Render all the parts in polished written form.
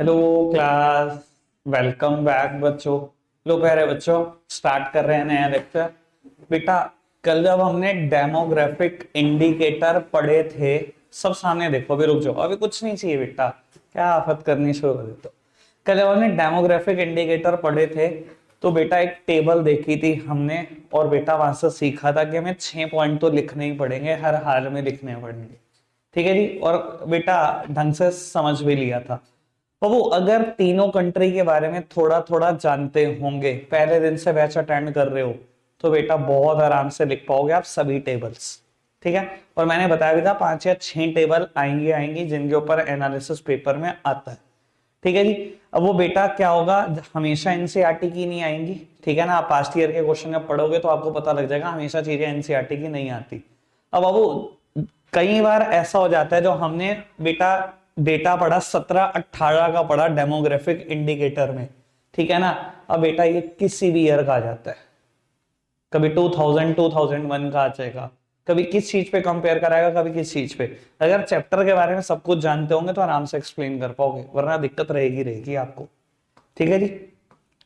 Hello class. Welcome back बच्चों। लो प्यारे बच्चों, स्टार्ट कर रहे हैं नया लेक्चर। बेटा, कल जब हमने डेमोग्राफिक इंडिकेटर पढ़े थे, सब सामने देखो, अभी रुक जाओ, अभी कुछ नहीं चाहिए बेटा, क्या आफत करनी शुरू कर देते हो। कल जब हमने डेमोग्राफिक इंडिकेटर पढ़े थे तो बेटा एक टेबल देखी थी हमने, और बेटा वहां से सीखा था कि हमें 6 पॉइंट तो लिखने ही पड़ेंगे, हर हाल में लिखने पड़ेंगे। ठीक है जी। और बेटा ढंग से समझ भी लिया था। बाबू, अगर तीनों कंट्री के बारे में थोड़ा थोड़ा जानते होंगे, पहले दिन से बैच अटेंड कर रहे हो, तो बेटा बहुत आराम से लिख पाओगे आप सभी टेबल्स। ठीक है। और मैंने बताया भी था 5 या 6 टेबल आएंगी आएंगी जिनके ऊपर एनालिसिस पेपर में आता है। ठीक है जी। अब वो बेटा क्या होगा, हमेशा एनसीईआरटी की नहीं आएंगी। ठीक है ना, आप पास्ट ईयर के क्वेश्चन जब पढ़ोगे तो आपको पता लग जाएगा हमेशा चीजें एनसीईआरटी की नहीं आती। अब बाबू, कई बार ऐसा हो जाता है, जो हमने बेटा डेटा पढ़ा 17-18 का पढ़ा डेमोग्राफिक इंडिकेटर में। ठीक है ना। अब बेटा ये किसी भी ईयर का आ जाता है, कभी 2000 2001 का आ जाएगा, कभी किस चीज पे कंपेयर कराएगा, कभी किस चीज पे। अगर चैप्टर के बारे में सब कुछ जानते होंगे तो आराम से एक्सप्लेन कर पाओगे, वरना दिक्कत रहेगी रहेगी आपको। ठीक है जी।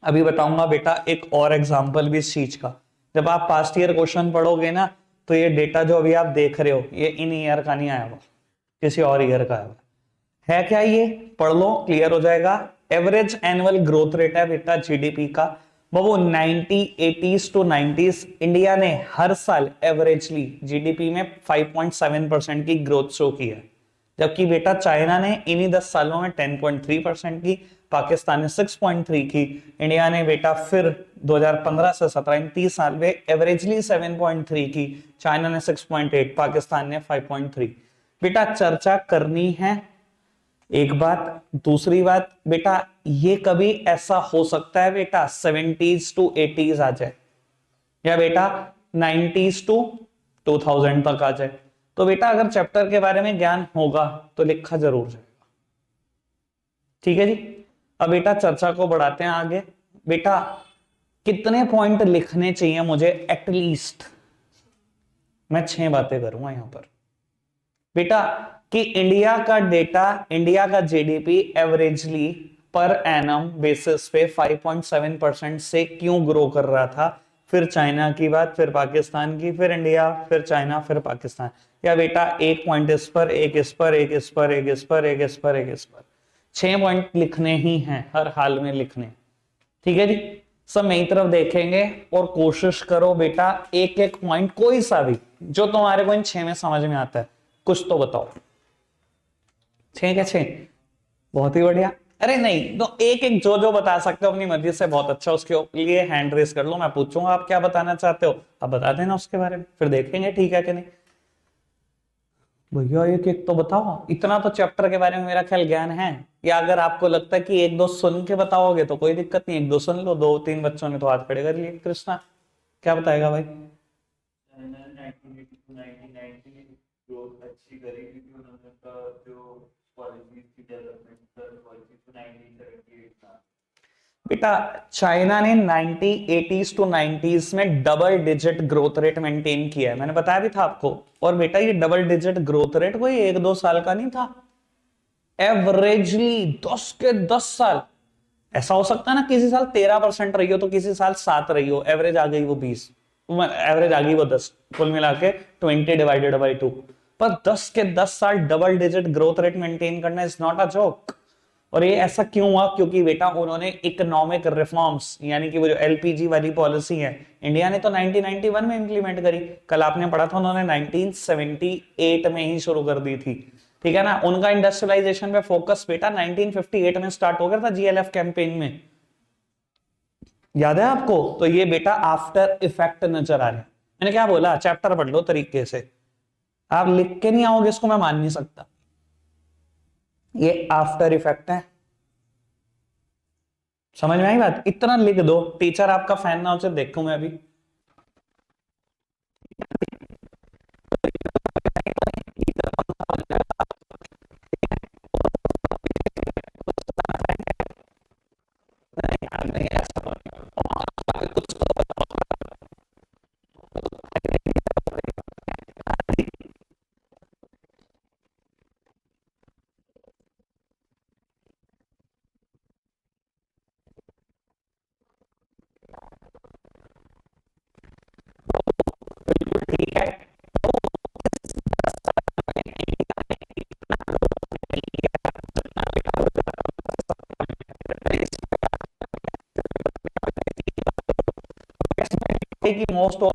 अभी बताऊंगा बेटा एक और एग्जांपल भी इस चीज का। जब आप पास्ट ईयर क्वेश्चन पढ़ोगे ना, तो ये डेटा जो अभी आप देख रहे हो, ये इन ईयर का नहीं आया हुआ, किसी और ईयर का आया हुआ है। क्या ये, पढ़ लो, क्लियर हो जाएगा। एवरेज एनुअल ग्रोथ रेट है बेटा जीडीपी का। वो 90 टू 90s इंडिया ने हर साल एवरेजली जीडीपी में 5.7% की ग्रोथ शो की है। जबकि बेटा चाइना ने इन्हीं 10 सालों में 10.3% की, पाकिस्तान ने 6.3 की, इंडिया ने बेटा फिर 2015 से 17 इन 30 साल में एवरेजली 7.3 की, चाइना ने 6.8, पाकिस्तान ने 5.3। बेटा चर्चा करनी है एक बात। दूसरी बात बेटा, ये कभी ऐसा हो सकता है बेटा 70s टू 80s आ जाए, या बेटा 90s टू 2000 तक आ जाए। तो बेटा अगर चैप्टर के बारे में ज्ञान होगा तो लिखा जरूर जाएगा। ठीक है जी। अब बेटा चर्चा को बढ़ाते हैं आगे। बेटा कितने पॉइंट लिखने चाहिए मुझे एटलीस्ट, मैं 6 बातें करूंगा यहां पर बेटा। कि इंडिया का डेटा, इंडिया का GDP averagely per annum basis पे 5.7% से क्यों ग्रो कर रहा था। फिर चाइना की बात, फिर पाकिस्तान की, फिर इंडिया, फिर चाइना, फिर पाकिस्तान। या बेटा एक पॉइंट इस पर, एक इस पर, एक इस पर, एक इस पर, एक इस पर, एक इस पर। 6 पॉइंट लिखने ही हैं, हर हाल में लिखने। ठीक है जी। सब मेरी तरफ देखेंगे और कोशिश करो बेटा एक एक पॉइंट कोई सा भी जो तुम्हारे को इन 6 में समझ में आता है कुछ तो बताओ। 6 क्या 6? बहुत ही बढ़िया। अरे नहीं तो एक एक जो जो बता सकते हो अपनी मर्जी से, बहुत अच्छा, उसके लिए हैंड रेस कर लो, मैं पूछूंगा आप क्या बताना चाहते हो, आप बता देना उसके बारे में, फिर देखेंगे ठीक है कि नहीं। भैया एक एक तो बताओ, इतना तो चैप्टर के बारे में मेरा ख्याल ज्ञान है। या अगर आपको लगता है कि एक दो सुन के बताओगे तो कोई दिक्कत नहीं, एक दो सुन लो, दो तीन बच्चों ने तो हाथ खड़े कर लिए। कृष्णा क्या बताएगा भाई? 1980 to 1990 ग्रोथ अच्छी करी क्योंकि उन्होंने का जो पॉलिसीज की डेवलपमेंट पॉलिसी तो 1978 था। बेटा चाइना ने 1980s टू 90s में double digit growth rate maintain किया है, मैंने बताया भी था आपको। और बेटा ये डबल डिजिट ग्रोथ रेट कोई एक दो साल का नहीं था, एवरेजली 10 के 10 साल। ऐसा हो सकता है ना किसी साल 13% रही हो तो किसी साल 7 रही हो, एवरेज आ गई वो 20, एवरेज आ गई वो 10, कुल मिला के 20 डिवाइडेड बाई 2। पर 10 के 10 साल double digit growth rate maintain करना इज नॉट अ जोक। और ये ऐसा क्यों हुआ, क्योंकि बेटा उन्होंने इकोनॉमिक रिफॉर्म्स, यानी कि वो जो एलपीजी वाली पॉलिसी है, इंडिया ने तो 1991 में इंप्लीमेंट करी। कल आपने पढ़ा था उन्होंने 1978 में ही शुरू कर दी थी। ठीक है ना। उनका इंडस्ट्रियलाइजेशन पे फोकस बेटा 1958 में स्टार्ट हो गया था जीएलएफ कैंपेन में, याद है आपको। तो ये बेटा आफ्टर इफेक्ट नजर आ रहा है। मैंने क्या बोला, चैप्टर पढ़ लो तरीके से, आप लिख के नहीं आओगे इसको मैं मान नहीं सकता। ये आफ्टर इफेक्ट है, समझ में आई बात? इतना लिख दो, टीचर आपका फैन ना हो तो देखूं मैं अभी। ठीक है। तो कि मोस्ट ऑफ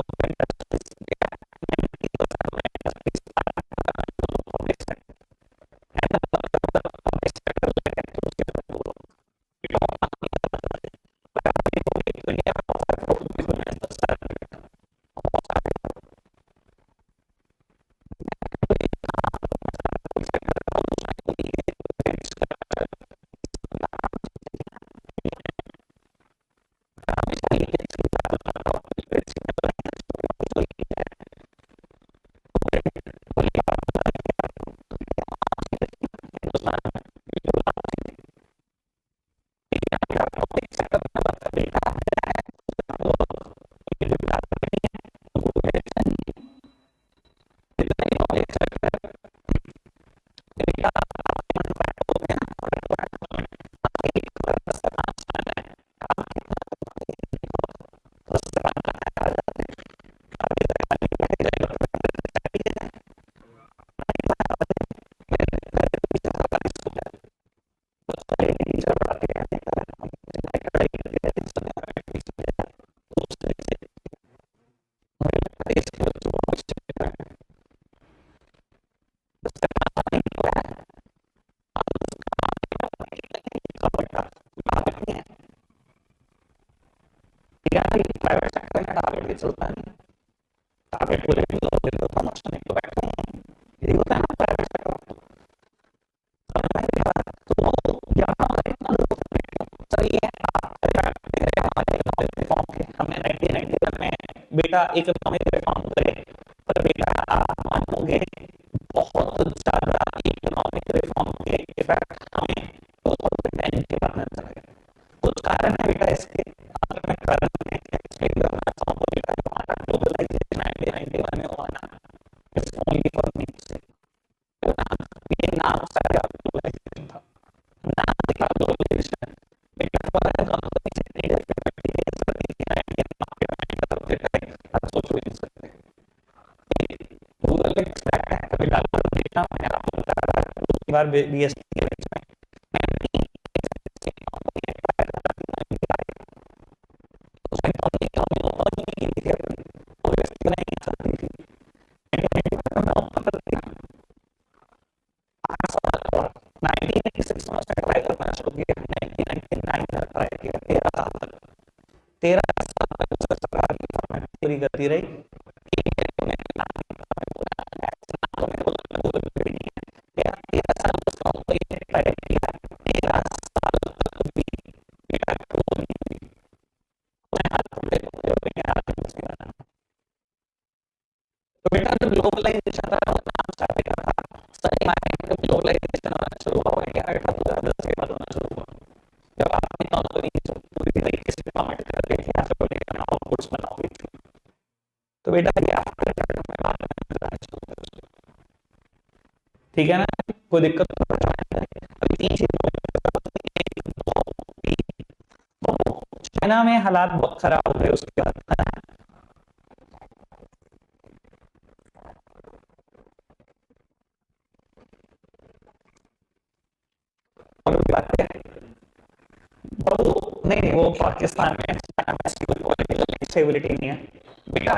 प्राइवेट सेक्टर में टारगेट भी चलता है, टारगेट पूरे तो प्रमोशन एक तो बैठा है, यही होता है ना प्राइवेट सेक्टर में। तो यहाँ पर इतना सही है, हमारे रिफॉर्म के हमने 1991 में बेटा इकोनॉमिक रिफॉर्म करे, पर बेटा आप मानोगे बहुत ज्यादा इकोनॉमिक रिफॉर्म के इफेक्ट हमें 2010 के बाद में चले। कुछ कारण है बेटा इसके, अगर मैं कारण एक्सप्लेन करना चाहूँ तो बेटा हमारा ग्लोबलाइजेशन 1991 में हुआ ना, इट्स ओनली फॉर नीड्स। ये नाम सारा ग्लोबलाइजेशन था, नाम दिखा ग्लोबलाइजेशन, बेटा फॉरेन कंपनी से ट्रेड करती है, आप सोच भी नहीं सकते। गूगल पे स्टैक है, कभी डाल कर देखना, मैं आपको बता रहा हूँ दूसरी बार बीएसटी के बीच में उसमें कंपनी कंपनी ओपन नहीं की थी अपनी, वो व्यक्ति बनाई नहीं सकती थी, मैं ओपन करती हूँ 8 साल और 1986 में ट्राई करना शुरू किया, 1999 में ट्राई किया, 13 साल तक 13 साल तक सरकार की गवर्नमेंट पूरी करती रही। तो बेटा जब ग्लोबलाइजेशन था नाम स्टार्ट करा था, सही मायने में ग्लोबलाइजेशन होना शुरू हुआ क्या बेटा 2010 के बाद होना शुरू हुआ, जब आपने कंपनी पूरी तरीके से कमिट कर दी थी, ऐसे बोले आउटपुट्स बनाओ गई थी, तो बेटा ये आफ्टर में बात करना शुरू कर, ठीक है ना, कोई दिक्कत तो नहीं। अभी 3 चीजें, चाइना में हालात बहुत खराब हो गए उसके बाद, नहीं वो पाकिस्तान में स्टेबिलिटी नहीं है बेटा।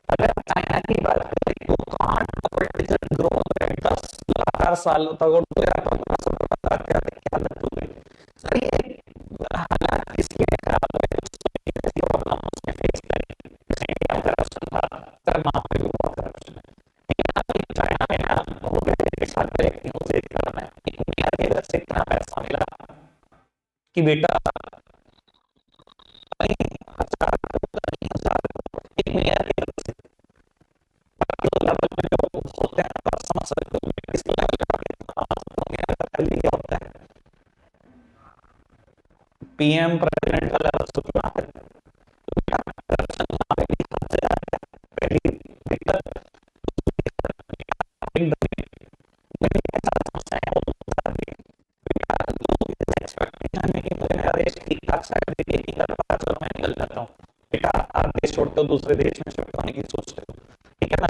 अगर चाइना की बात करें तो पॉलिटिकल ग्रोथ 10 लगातार सालों तक और 2015 क्या हालत हो गई सर, ये हालात इसलिए खराब है, प्रॉब्लम उसने फेस करी, इंडिया में करप्शन था, सर वहाँ पे भी बहुत करप्शन है, लेकिन अभी चाइना में ना हो गए एक साथ ब्रेक न्यूज एक तरह में इंडिया के तरफ से इतना पैसा मिला कि बेटा पीएम प्रेसिडेंट का लेवल सुना है, ठीक ठाक सर्टिफिकेट नहीं कर पा, चलो मैं निकल जाता हूँ बेटा, आप देश छोड़ते हो दूसरे देश में शिफ्ट होने की सोचते हो, ठीक है ना,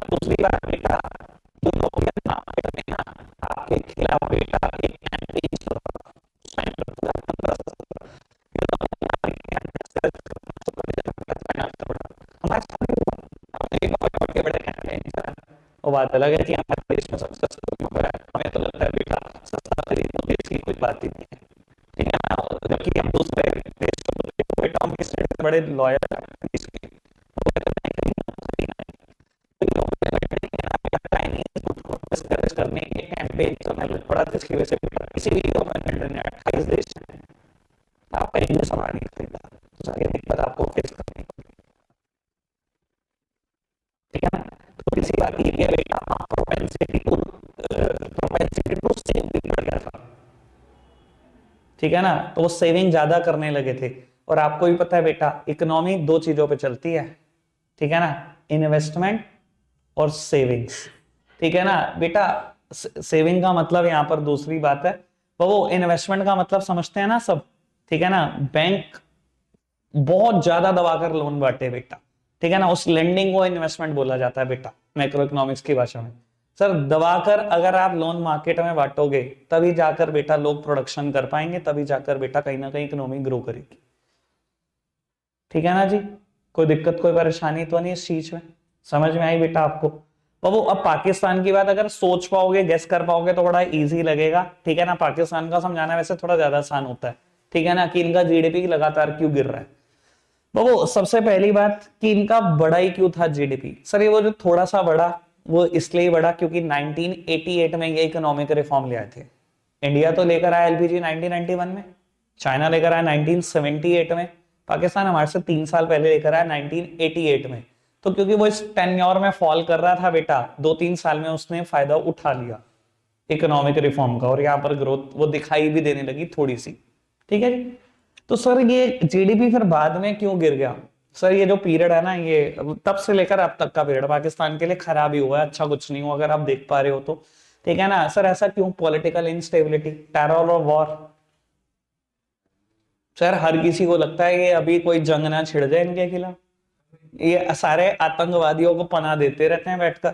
बात अलग है कि हमारे देश में सबसे सस्ता क्यों है। हमें तो लगता है बेटा सस्ता खरीदो तो इसकी कोई बात ही नहीं है, ठीक है ना। जबकि हम दूसरे देश को देखो बेटा, हम किस तरह से बड़े लॉयल है इसके, वो कहते हैं नहीं खरीदना खरीदना है। तो लोग चाइनीज फूड को डिस्करेज करने के कैंपेन चलने लग पड़ा, जिसकी वजह से बेटा किसी भी गवर्नमेंट ने 28 देश में आपका एक भी सामान नहीं खरीदा, तो सारी दिक्कत आपको फेस करनी पड़ी, ठीक है ना। तो इसी बात की है बेटा, प्रोपेंसिटी टू सेव भी बढ़ गया था, ठीक है ना। तो वो सेविंग ज्यादा करने लगे थे। और आपको भी पता है बेटा, इकोनॉमी दो चीजों पे चलती है, ठीक है ना, इन्वेस्टमेंट और सेविंग्स, ठीक है ना बेटा। सेविंग का मतलब यहां पर दूसरी बात है, वो इन्वेस्टमेंट का मतलब समझते हैं ना सब, ठीक है ना। बैंक बहुत ज्यादा दबाकर लोन बांटे बेटा, ठीक है ना, उस लेंडिंग को इन्वेस्टमेंट बोला जाता है बेटा मैक्रो इकोनॉमिक्स की भाषा में। सर दबाकर अगर आप लोन मार्केट में बांटोगे तभी जाकर बेटा लोग प्रोडक्शन कर पाएंगे, तभी जाकर बेटा कहीं ना कहीं इकोनॉमी ग्रो करेगी, ठीक है ना जी। कोई दिक्कत कोई परेशानी तो नहीं इस चीज में, समझ में आई बेटा आपको। वो अब पाकिस्तान की बात अगर सोच पाओगे गेस कर पाओगे तो बड़ा इजी लगेगा, ठीक है ना। पाकिस्तान का समझाना वैसे थोड़ा ज्यादा आसान होता है, ठीक है ना, कि इनका जीडीपी लगातार क्यों गिर रहा है। वो सबसे पहली बात कि इनका बड़ा ही क्यों था जीडीपी। सर ये वो जो थोड़ा सा बड़ा, वो इसलिए बड़ा क्योंकि 1988 में ये इकोनॉमिक रिफॉर्म ले आए थे। इंडिया तो लेकर आया एलपीजी 1991 में, चाइना लेकर आया 1978 में, पाकिस्तान हमारे से 3 साल पहले लेकर आया 1988 में। तो क्योंकि वो इस टेन्योर में फॉल कर रहा था बेटा, 2-3 साल में उसने फायदा उठा लिया इकोनॉमिक रिफॉर्म का, और यहाँ पर ग्रोथ वो दिखाई भी देने लगी थोड़ी सी, ठीक है जी। तो सर ये जीडीपी फिर बाद में क्यों गिर गया। सर ये जो पीरियड है ना, ये तब से लेकर अब तक का पीरियड पाकिस्तान के लिए खराब ही हुआ है, अच्छा कुछ नहीं हुआ अगर आप देख पा रहे हो तो, ठीक है ना। सर ऐसा क्यों, पॉलिटिकल इंस्टेबिलिटी, टेरर और वॉर। सर हर किसी को लगता है कि अभी कोई जंग ना छिड़ जाए इनके खिलाफ, ये सारे आतंकवादियों को पनाह देते रहते हैं बैठकर,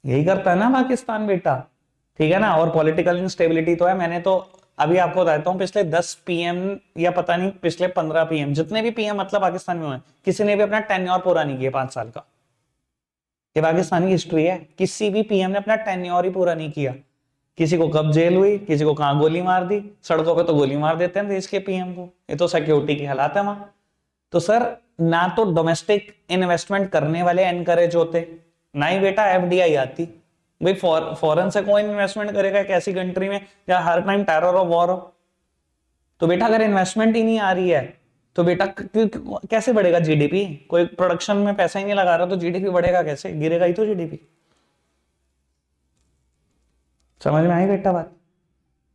यही करता है ना पाकिस्तान बेटा, ठीक है ना। और पॉलिटिकल इंस्टेबिलिटी तो है, मैंने तो अभी आपको बताता हूँ, पिछले 10 पीएम या पता नहीं पिछले 15 पीएम, जितने भी पीएम मतलब पाकिस्तान में हुए, किसी ने भी अपना टेन्योर पूरा नहीं किया 5 साल का। ये पाकिस्तान की हिस्ट्री है, किसी भी पीएम ने अपना टेन्योर ही पूरा नहीं किया। किसी को कब जेल हुई, किसी को कहां गोली मार दी, सड़कों पे तो गोली मार देते हैं देश के पीएम को, ये तो सिक्योरिटी की हालात है वहां। तो सर ना तो डोमेस्टिक इन्वेस्टमेंट करने वाले एनकरेज होते, ना ही बेटा एफडीआई आती। भाई फॉरेन से कोई इन्वेस्टमेंट करेगा एक ऐसी कंट्री में जहां हर टाइम टेरर और वॉर हो। तो बेटा अगर इन्वेस्टमेंट ही नहीं आ रही है तो बेटा कैसे बढ़ेगा जीडीपी। कोई प्रोडक्शन में पैसा ही नहीं लगा रहा तो जीडीपी बढ़ेगा कैसे, गिरेगा ही तो जीडीपी। समझ में आई बेटा बात,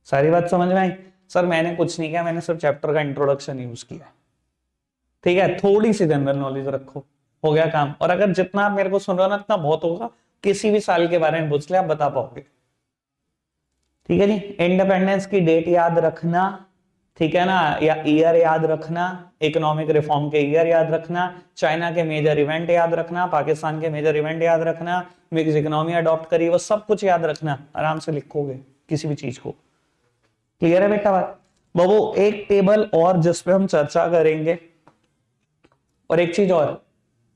सारी बात समझ में आई। सर मैंने कुछ नहीं किया, मैंने सिर्फ चैप्टर का इंट्रोडक्शन यूज किया, ठीक है। थोड़ी सी जनरल नॉलेज रखो, हो गया काम। और अगर जितना आप मेरे को सुन रहे हो ना इतना बहुत होगा, किसी भी साल के बारे में पूछ ले आप बता पाओगे, ठीक है जी। इंडिपेंडेंस की डेट याद रखना, ठीक है ना, या ईयर याद रखना, इकोनॉमिक रिफॉर्म के ईयर याद रखना, चाइना के मेजर इवेंट याद रखना, पाकिस्तान के मेजर इवेंट याद रखना, मिक्स इकोनॉमी अडॉप्ट करी, वो सब कुछ याद रखना, आराम से लिखोगे किसी भी चीज को। क्लियर है बेटा बात। वो एक टेबल और जिसपे हम चर्चा करेंगे, और एक चीज और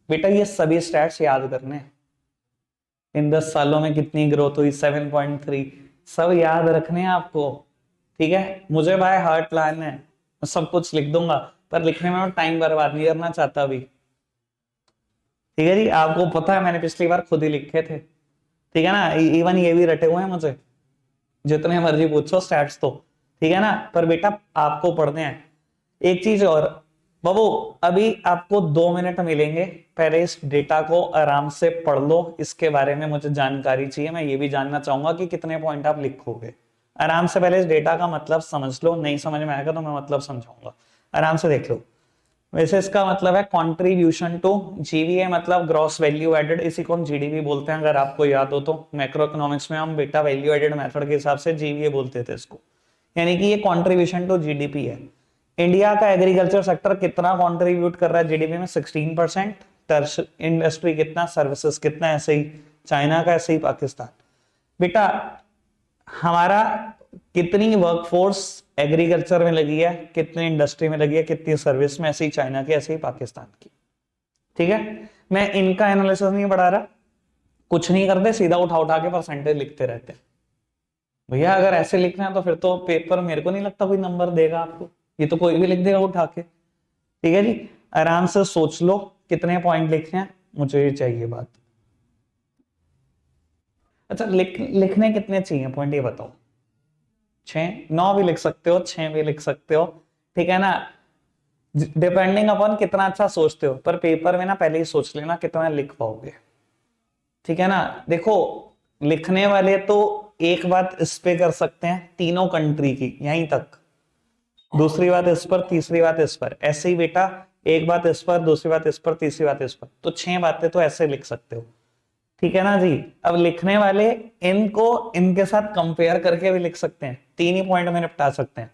बेटा, ये सभी स्टैट्स याद करने हैं। इन 10 सालों में कितनी ग्रोथ हुई, 7.3, सब याद रखने हैं आपको, ठीक है। मुझे बाय हार्ट प्लान है, मैं सब कुछ लिख दूंगा, पर लिखने में मैं टाइम बर्बाद नहीं करना चाहता अभी, ठीक है जी। आपको पता है मैंने पिछली बार खुद ही लिखे थे, ठीक है ना, इवन ये भी रटे हुए हैं मुझे, जितने मर्जी पूछो स्टैट्स तो, ठीक है ना। पर बेटा आपको पढ़ने हैं। एक चीज और बाबू, अभी आपको 2 मिनट मिलेंगे, पहले इस डेटा को आराम से पढ़ लो, इसके बारे में मुझे जानकारी चाहिए, मैं ये भी जानना चाहूंगा कि कितने पॉइंट आप लिखोगे। आराम से पहले इस डेटा का मतलब समझ लो, नहीं समझ में आएगा तो मैं मतलब समझाऊंगा, आराम से देख लो। वैसे इसका मतलब है कंट्रीब्यूशन टू जीवीए, मतलब ग्रॉस वैल्यू एडेड, इसी को हम जीडीपी बोलते हैं, अगर आपको याद हो तो। मैक्रो इकोनॉमिक्स में हम बेटा वैल्यू एडेड मेथड के हिसाब से जीवीए बोलते थे इसको, यानी कि ये कंट्रीब्यूशन टू जीडीपी है। इंडिया का एग्रीकल्चर सेक्टर कितना कंट्रीब्यूट कर रहा है जीडीपी में, 16%। इंडस्ट्री कितना, सर्विसेज कितना, ऐसे ही चाइना का, ऐसे ही पाकिस्तान। बेटा हमारा कितनी वर्कफोर्स एग्रीकल्चर में लगी है, कितनी इंडस्ट्री में लगी है, कितनी सर्विस में, ऐसे ही चाइना की, ऐसे ही पाकिस्तान की, ठीक है। मैं इनका एनालिसिस नहीं बढ़ा रहा, कुछ नहीं करते, सीधा उठा उठा के परसेंटेज लिखते रहते हैं। भैया अगर ऐसे लिखना है तो फिर तो पेपर मेरे को नहीं लगता कोई नंबर देगा आपको, ये तो कोई भी लिख देगा उठा के। ठीक है जी, आराम से सोच लो कितने पॉइंट लिखे हैं, मुझे ये चाहिए बात। अच्छा लिखने कितने चाहिए पॉइंट ये बताओ। 6, 9 भी लिख सकते हो, 6 भी लिख सकते हो, ठीक है ना, डिपेंडिंग अपॉन कितना अच्छा सोचते हो, पर पेपर में ना पहले ही सोच लेना कितना लिख पाओगे। ठीक है ना, देखो लिखने वाले तो एक बात इस पे कर सकते हैं, तीनों कंट्री की यहीं तक, दूसरी बात इस पर, तीसरी बात इस पर, ऐसे ही बेटा एक बात इस पर, दूसरी बात इस पर, तीसरी बात इस पर, तो 6 बातें तो ऐसे लिख सकते हो। ठीक है ना जी, अब लिखने वाले इनको इनके साथ कंपेयर करके भी लिख सकते हैं, 3 ही पॉइंट में निपटा सकते हैं,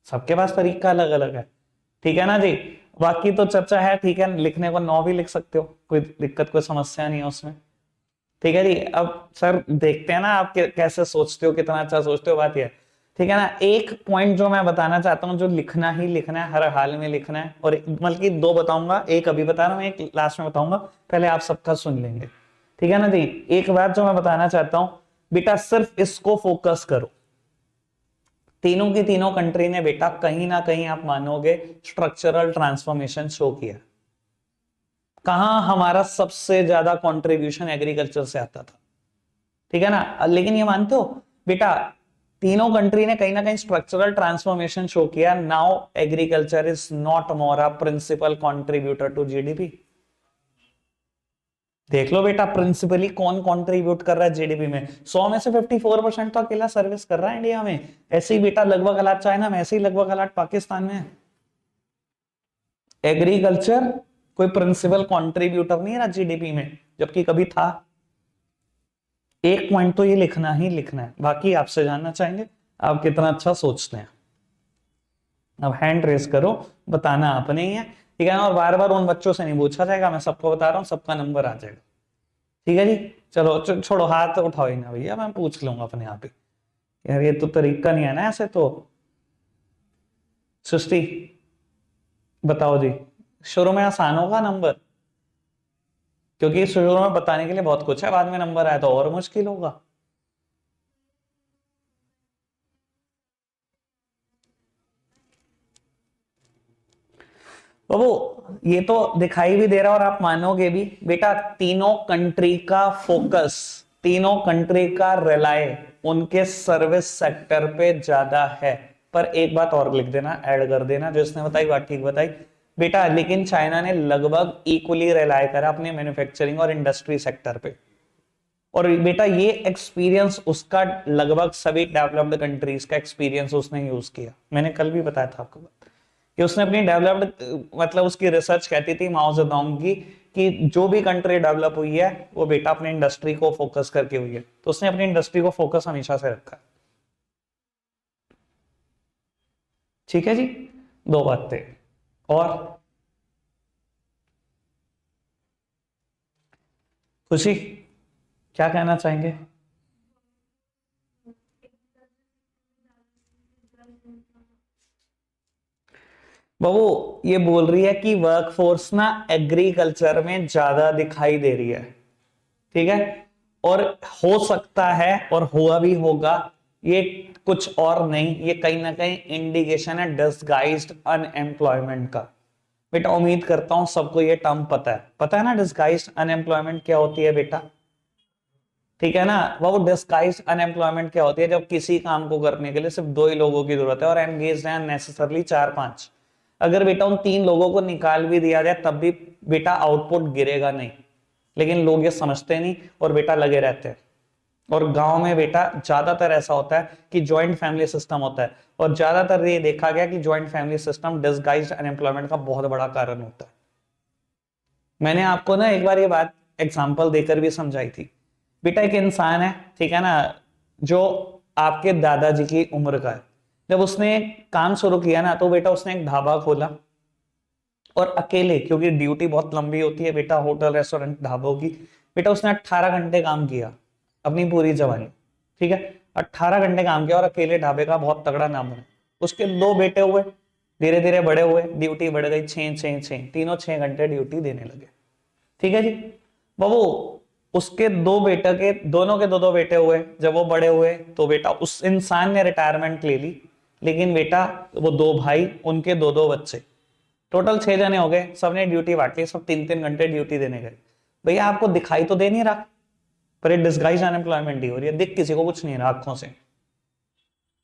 सबके पास तरीका अलग अलग है। ठीक है ना जी, बाकी तो चर्चा है, ठीक है, लिखने को 9 भी लिख सकते हो, कोई दिक्कत कोई समस्या नहीं है उसमें। ठीक है जी, अब सर देखते हैं ना आप कैसे सोचते हो, कितना अच्छा सोचते हो, बात यह है। ठीक है ना, एक पॉइंट जो मैं बताना चाहता हूं, जो लिखना ही लिखना है, हर हाल में लिखना है, और बल्कि 2 बताऊंगा, एक अभी बता रहा हूं, एक लास्ट में बताऊंगा, पहले आप सबका सुन लेंगे। ठीक है ना जी, एक बात जो मैं बताना चाहता हूं, बेटा सिर्फ इसको फोकस करो, तीनों की तीनों कंट्री ने बेटा कहीं ना कहीं आप मानोगे स्ट्रक्चरल ट्रांसफॉर्मेशन शो किया। कहां हमारा सबसे ज्यादा कंट्रीब्यूशन एग्रीकल्चर से आता था। ठीक है ना, लेकिन ये मानते हो बेटा तीनों कंट्री ने कहीं ना कहीं स्ट्रक्चरल ट्रांसफॉर्मेशन शो किया। Now agriculture is not more a principal contributor to GDP. देख लो बेटा प्रिंसिपली कौन कंट्रीब्यूट कर रहा है जीडीपी में, 100 में से 54% तो अकेला सर्विस कर रहा है इंडिया में। ऐसे ही बेटा लगभग हालात चाइना में, ऐसे ही लगभग हालात पाकिस्तान में है। एग्रीकल्चर कोई प्रिंसिपल कंट्रीब्यूटर नहीं है जीडीपी में, जबकि कभी था। एक पॉइंट तो ये लिखना ही लिखना है, बाकी आपसे जानना चाहेंगे आप कितना अच्छा सोचते हैं। अब हैंड रेस करो, बताना आपने ही है, ठीक है ना, और बार बार उन बच्चों से नहीं पूछा जाएगा, मैं सबको बता रहा हूं, सबका नंबर आ जाएगा। ठीक है जी, चलो छोड़ो हाथ उठाओ ही ना भैया, मैं पूछ लूंगा अपने आप ही। यार ये तो तरीका नहीं है ना ऐसे तो। सृष्टि बताओ जी, शुरू में आसान होगा नंबर, क्योंकि शुरू में बताने के लिए बहुत कुछ है, बाद में नंबर आया तो और मुश्किल होगा। बाबू ये तो दिखाई भी दे रहा और आप मानोगे भी बेटा, तीनों कंट्री का फोकस, तीनों कंट्री का रिलाय उनके सर्विस सेक्टर पे ज्यादा है। पर एक बात और लिख देना, ऐड कर देना, जो इसने बताई बात ठीक बताई बेटा, लेकिन चाइना ने लगभग इक्वली रिलाय करा अपने मैन्युफैक्चरिंग और इंडस्ट्री सेक्टर पे। और बेटा ये एक्सपीरियंस उसका लगभग सभी डेवलप्ड कंट्रीज का एक्सपीरियंस उसने यूज किया, मैंने कल भी बताया था आपको कि उसने अपनी डेवलप्ड, मतलब उसकी रिसर्च कहती थी माओ जेडोंग की, कि जो भी कंट्री डेवलप हुई है वो बेटा अपनी इंडस्ट्री को फोकस करके हुई है, तो उसने अपनी इंडस्ट्री को फोकस हमेशा से रखा। ठीक है जी, 2 बातें और खुशी क्या कहना चाहेंगे। बाबू ये बोल रही है कि वर्कफोर्स ना एग्रीकल्चर में ज्यादा दिखाई दे रही है, ठीक है, और हो सकता है और हुआ भी होगा, ये कुछ और नहीं, ये कहीं ना कहीं इंडिकेशन है डिसगाइज्ड अनएम्प्लॉयमेंट का। बेटा उम्मीद करता हूं सबको ये टर्म पता है ना, डिसगाइज्ड अनएम्प्लॉयमेंट क्या होती है बेटा। ठीक है ना, वो डिसगाइज्ड अनएम्प्लॉयमेंट क्या होती है, जब किसी काम को करने के लिए सिर्फ 2 ही लोगों की जरूरत है और एंगेज हैं नेसेसरली 4-5। अगर बेटा उन 3 लोगों को निकाल भी दिया जाए तब भी बेटा आउटपुट गिरेगा नहीं, लेकिन लोग ये समझते नहीं और बेटा लगे रहते हैं। और गांव में बेटा ज्यादातर ऐसा होता है कि ज्वाइंट फैमिली सिस्टम होता है, और ज्यादातर ये देखा गया कि joint family system disguised unemployment का बहुत बड़ा कारण होता है। मैंने आपको ना एक बार ये बात एग्जांपल देकर भी समझाई थी। बेटा एक इंसान है, ठीक है ना, जो आपके दादाजी की उम्र का है, जब उसने काम शुरू किया ना तो बेटा उसने एक ढाबा खोला, और अकेले, क्योंकि ड्यूटी बहुत लंबी होती है बेटा होटल रेस्टोरेंट ढाबों की, बेटा उसने 18 घंटे काम किया अपनी पूरी जवानी। ठीक है, 18 घंटे काम किया और अकेले ढाबे का बहुत तगड़ा नाम बना। उसके 2 बेटे हुए, धीरे धीरे बड़े हुए, ड्यूटी बढ़ गई, 6 6 6, तीनों 6 घंटे ड्यूटी देने लगे। ठीक है जी बाबू, उसके दो बेटे के, दोनों के दो बेटे हुए। जब वो बड़े हुए तो बेटा उस इंसान ने रिटायरमेंट ले ली, लेकिन बेटा वो दो भाई, उनके दो बच्चे, टोटल 6 जने हो गए। सबने ड्यूटी बांट ली, सब 3-3 घंटे ड्यूटी देने गए। भैया आपको दिखाई तो दे नहीं रहा, पर ये डिस्गाइज अनएम्प्लॉयमेंट ही हो रही है, दिख किसी को कुछ नहीं रहा आंखों से।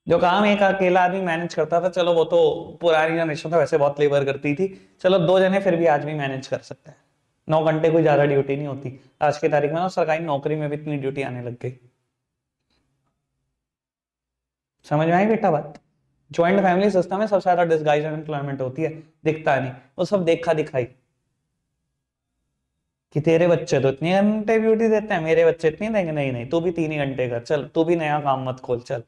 जो काम एक अकेला आदमी मैनेज करता था, चलो वो तो पुरानी जनरेशन था, वैसे बहुत लेबर करती थी, चलो 2 जने फिर भी आज भी मैनेज कर सकते हैं। 9 घंटे कोई ज्यादा ड्यूटी नहीं होती। आज की तारीख में ना सरकारी नौकरी में भी इतनी ड्यूटी आने लग गई। समझ में आई बेटा बात? ज्वाइंट फैमिली सिस्टम में सबसे ज्यादा डिस्गाइज एम्प्लॉयमेंट होती है, दिखता नहीं, वो सब देखा दिखाई कि तेरे बच्चे तो इतने घंटे ड्यूटी देते हैं, मेरे बच्चे इतनी देंगे, नहीं नहीं तू भी 3 ही घंटे कर, चल तू भी नया काम मत खोल, चल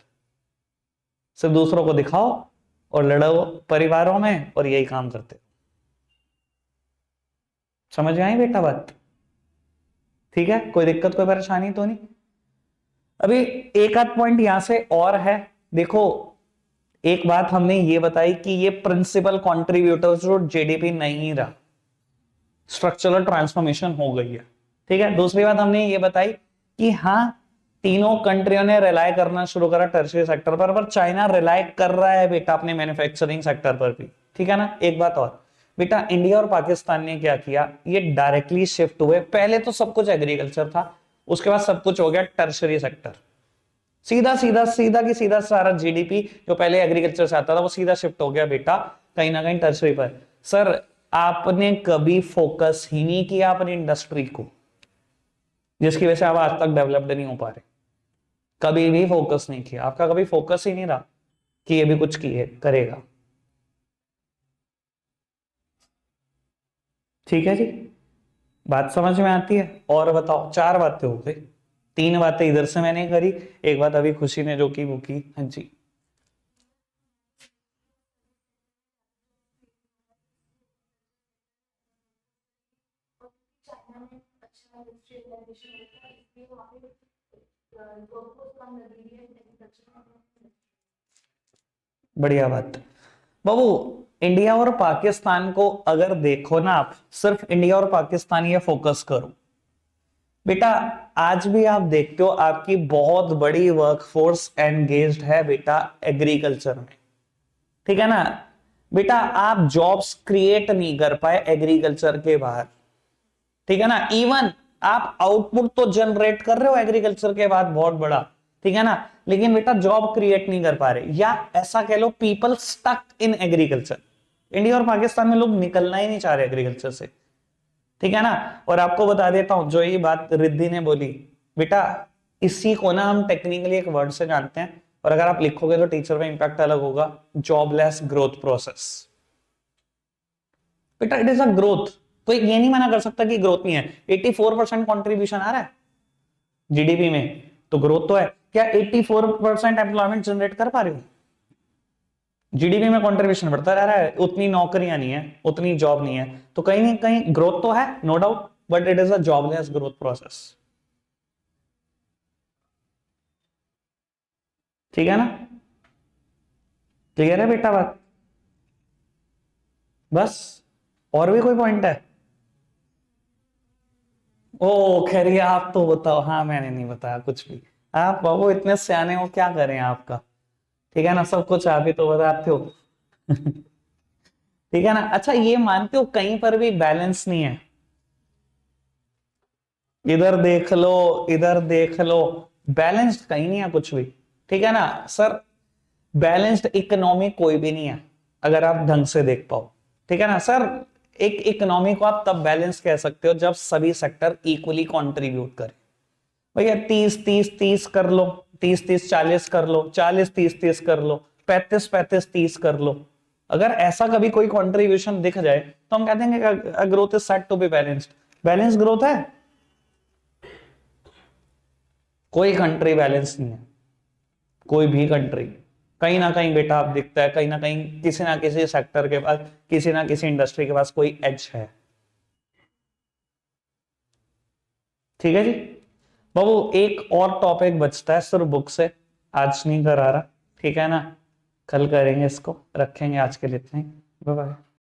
सिर्फ दूसरों को दिखाओ और लड़ो परिवारों में, और यही काम करते। समझ में आई बेटा बात? ठीक है, कोई दिक्कत कोई परेशानी तो नहीं? अभी एक आध पॉइंट यहां से और है। देखो, एक बात हमने ये बताई कि ये प्रिंसिपल कंट्रीब्यूटर्स जो जीडीपी नहीं रहा, स्ट्रक्चरल ट्रांसफॉर्मेशन हो गई है। ठीक है, दूसरी बात हमने ये बताई कि हाँ, तीनों कंट्रियों ने रिलाय करना शुरू करा टर्शियरी सेक्टर पर चाइना रिलाय कर रहा है बेटा अपने मैन्युफैक्चरिंग सेक्टर पर भी। ठीक है ना? एक बात और बेटा, इंडिया और पाकिस्तान ने क्या किया, ये डायरेक्टली शिफ्ट हुए। पहले तो सब कुछ एग्रीकल्चर था, उसके बाद सब कुछ हो गया टर्शियरी सेक्टर। सीधा सीधा सीधा की सीधा सारा जीडीपी जो पहले एग्रीकल्चर से आता था, वो सीधा शिफ्ट हो गया बेटा कहीं ना कहीं टर्शियरी पर। सर, आपने कभी फोकस ही नहीं किया अपनी इंडस्ट्री को, जिसकी वजह से आप आज तक डेवलप्ड नहीं हो पा रहे। कभी भी फोकस नहीं किया, आपका कभी फोकस ही नहीं रहा कि ये भी कुछ किए करेगा। ठीक है जी, बात समझ में आती है? और बताओ, 4 बातें हो गई, 3 बातें इधर से मैंने करी, एक बात अभी खुशी ने जो की वो की। हाँ जी, बढ़िया बात। बाबू, इंडिया और पाकिस्तान को अगर देखो ना, आप सिर्फ इंडिया और पाकिस्तान ये फोकस करो बेटा, आज भी आप देखते हो आपकी बहुत बड़ी वर्कफोर्स एंगेज्ड है बेटा एग्रीकल्चर में। ठीक है ना बेटा? आप जॉब्स क्रिएट नहीं कर पाए एग्रीकल्चर के बाहर। ठीक है ना? इवन आप आउटपुट तो जनरेट कर रहे हो एग्रीकल्चर के बाद बहुत बड़ा, ठीक है ना, लेकिन बेटा जॉब क्रिएट नहीं कर पा रहे, या ऐसा कह लो people stuck in agriculture. India और पाकिस्तान में लोग निकलना ही नहीं चाह रहे एग्रीकल्चर से। ठीक है ना? और आपको बता देता हूं, जो ये बात रिद्धि ने बोली बेटा, इसी को ना हम टेक्निकली एक वर्ड से जानते हैं, और अगर आप लिखोगे तो टीचर पे इंपैक्ट अलग होगा, जॉबलेस ग्रोथ प्रोसेस। बेटा इट इज अ ग्रोथ, कोई ये नहीं मना कर सकता कि ग्रोथ नहीं है। 84% कॉन्ट्रीब्यूशन आ रहा है जीडीपी में, तो ग्रोथ तो है। क्या 84% एम्प्लॉयमेंट जनरेट कर पा रही हो? जीडीपी में कंट्रीब्यूशन बढ़ता रह रहा है, उतनी नौकरियां नहीं है, उतनी जॉब नहीं है, तो कहीं ना कहीं ग्रोथ तो है, no doubt, but it is a jobless growth process. ठीक है ना? क्लियर है बेटा बात? बस, और भी कोई पॉइंट है? ओ खैर, आप तो बताओ। हाँ, मैंने नहीं बताया कुछ भी, आप बाबू इतने सियाने हो, क्या करें आपका। ठीक है ना, सब कुछ आप ही तो बताते हो। ठीक है ना? अच्छा, ये मानते हो कहीं पर भी बैलेंस नहीं है? इधर देख लो, इधर देख लो, बैलेंस्ड कहीं नहीं है कुछ भी। ठीक है ना सर? बैलेंस्ड इकोनॉमी कोई भी नहीं है अगर आप ढंग से देख पाओ। ठीक है ना सर? एक इकोनॉमी को आप तब बैलेंस कह सकते हो जब सभी सेक्टर इक्वली कंट्रीब्यूट करें। भैया 30-30-30 कर लो, 30-30-40 कर लो, 40-30-30 कर लो, 35-35-30 कर लो। अगर ऐसा कभी कोई कंट्रीब्यूशन दिख जाए तो हम कह देंगे growth is set to be balanced. Balance growth है? कोई कंट्री बैलेंस नहीं है, कोई भी कंट्री। कहीं ना कहीं बेटा आप दिखता है, कहीं ना किसी सेक्टर के पास, किसी ना किसी इंडस्ट्री के पास कोई एज है। ठीक है जी बाबू, एक और टॉपिक बचता है सिर्फ बुक से, आज नहीं करा रहा। ठीक है ना? कल करेंगे इसको, रखेंगे आज के लिए इतना ही। Bye bye.